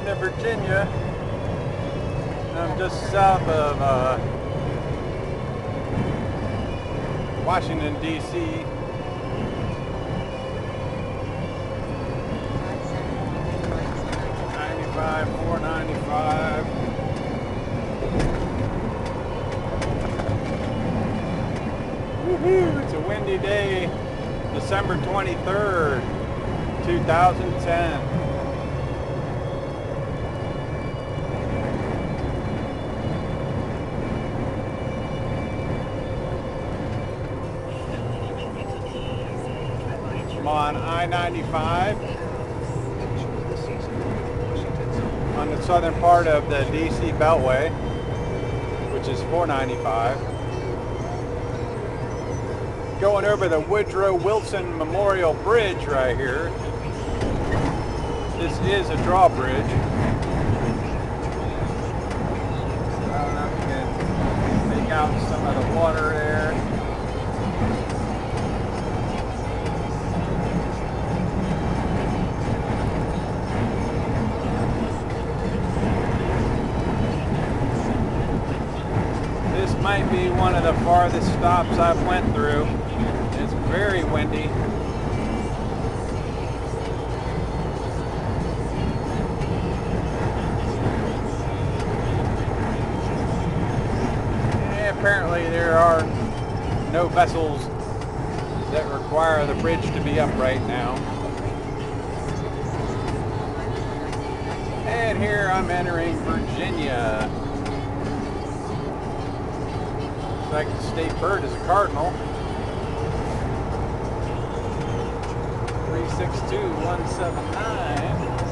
Richmond, Virginia. I'm just south of Washington, DC. '95, 495. Woohoo! It's a windy day, December 23rd, 2010. I'm on I-95 on the southern part of the DC Beltway, which is 495. Going over the Woodrow Wilson Memorial Bridge right here. This is a drawbridge. I don't know if you can make out some of the water there. This might be one of the farthest stops I've went through. It's very windy. And apparently there are no vessels that require the bridge to be upright now. And here I'm entering Virginia. Looks like the state bird is a cardinal. 362179.